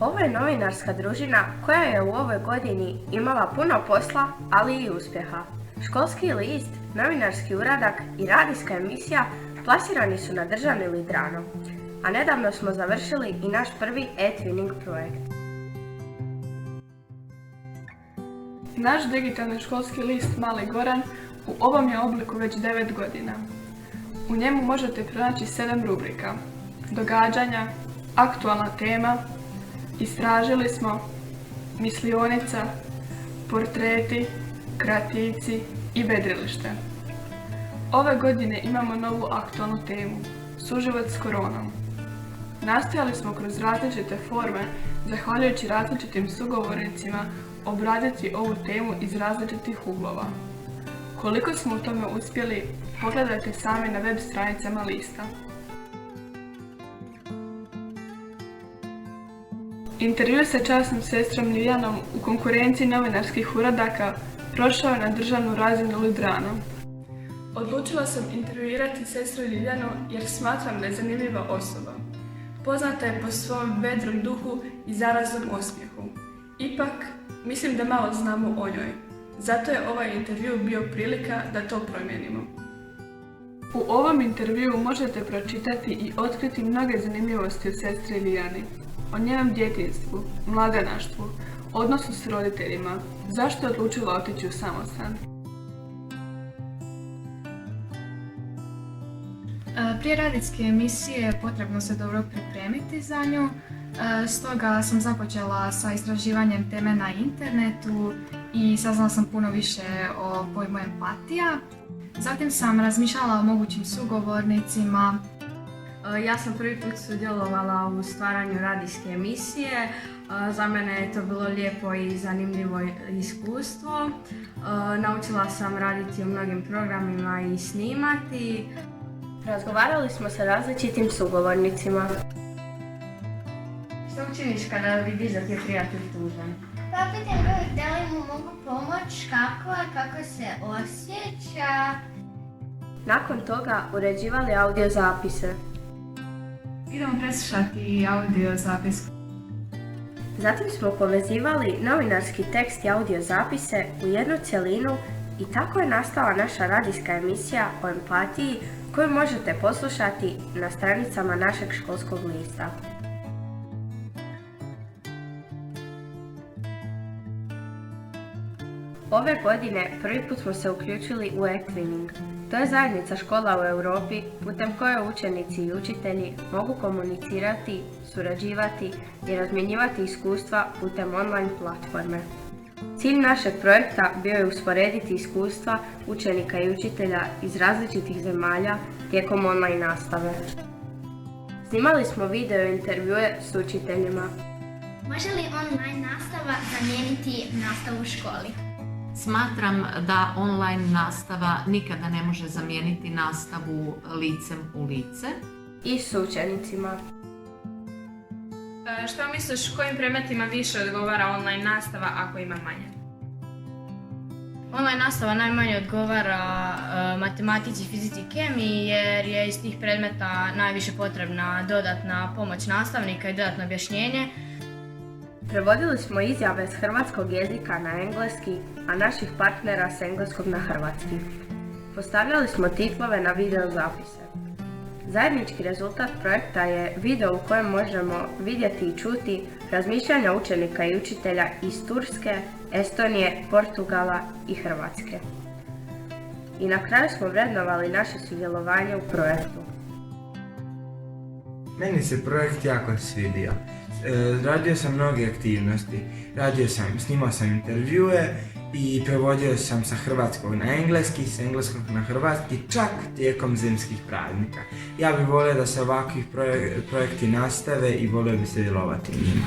Ovo je novinarska družina koja je u ovoj godini imala puno posla, ali i uspjeha. Školski list, novinarski uradak i radijska emisija plasirani su na državni Lidrano, a nedavno smo završili i naš prvi e-twinning projekt. Naš digitalni školski list Mali Goran u ovom je obliku već 9 godina. U njemu možete pronaći 7 rubrika: događanja, aktualna tema, istražili smo, mislionica, portreti, kreativci i vedrilište. Ove godine imamo novu aktualnu temu, suživot s koronom. Nastojali smo kroz različite forme, zahvaljujući različitim sugovornicima, obraditi ovu temu iz različitih uglova. Koliko smo u tome uspjeli, pogledajte sami na web stranicama lista. Intervju sa časnom sestrom Liljanom u konkurenciji novinarskih uradaka prošao je na državnu razinu Lidrano. Odlučila sam intervjuirati sestru Liljanu jer smatram da je zanimljiva osoba. Poznata je po svom vedrom duhu i zaraznom osmijehu. Ipak, mislim da malo znamo o njoj. Zato je ovaj intervju bio prilika da to promijenimo. U ovom intervjuu možete pročitati i otkriti mnoge zanimljivosti o sestri Liljani. O njenom djetinjstvu, mladanaštvu, odnosu s roditeljima, zašto je odlučila otići u samostan. Prije radijske emisije potrebno se dobro pripremiti za nju, stoga sam započela sa istraživanjem teme na internetu i saznala sam puno više o pojmu empatija. Zatim sam razmišljala o mogućim sugovornicima. Ja sam prvi put sudjelovala u stvaranju radijske emisije. Za mene je to bilo lijepo i zanimljivo iskustvo. Naučila sam raditi u mnogim programima i snimati. Razgovarali smo sa različitim sugovornicima. Što učiniš kada vidiš da ti je prijatelj tužan? Pa pitam ga da li mu mogu pomoći, kako se osjeća. Nakon toga uređivali audio zapise. Idemo preslušati audio zapis. Zatim smo povezivali novinarski tekst i audio zapise u jednu cjelinu i tako je nastala naša radijska emisija o empatiji koju možete poslušati na stranicama našeg školskog lista. Ove godine prvi put smo se uključili u e-twinning. To je zajednica škola u Europi putem koje učenici i učitelji mogu komunicirati, surađivati i razmjenjivati iskustva putem online platforme. Cilj našeg projekta bio je usporediti iskustva učenika i učitelja iz različitih zemalja tijekom online nastave. Snimali smo video intervjue s učiteljima. Može li online nastava zamijeniti nastavu u školi? Smatram da online nastava nikada ne može zamijeniti nastavu licem u lice. I s učenicima. Što misliš, kojim predmetima više odgovara online nastava ako ima manje? Online nastava najmanje odgovara matematici, fizici i kemiji jer je iz tih predmeta najviše potrebna dodatna pomoć nastavnika i dodatno objašnjenje. Prevodili smo izjave s hrvatskog jezika na engleski, a naših partnera s engleskog na hrvatski. Postavljali smo titlove na video zapise. Zajednički rezultat projekta je video u kojem možemo vidjeti i čuti razmišljanja učenika i učitelja iz Turske, Estonije, Portugala i Hrvatske. I na kraju smo vrednovali naše sudjelovanje u projektu. Meni se projekt jako svidio. Radio sam mnoge aktivnosti. Snimao sam intervjue i prevodio sam sa hrvatskog na engleski, s engleskog na hrvatski, čak tijekom zimskih praznika. Ja bih volio da se ovakvi projekti nastave i volio bih sudjelovati u njima.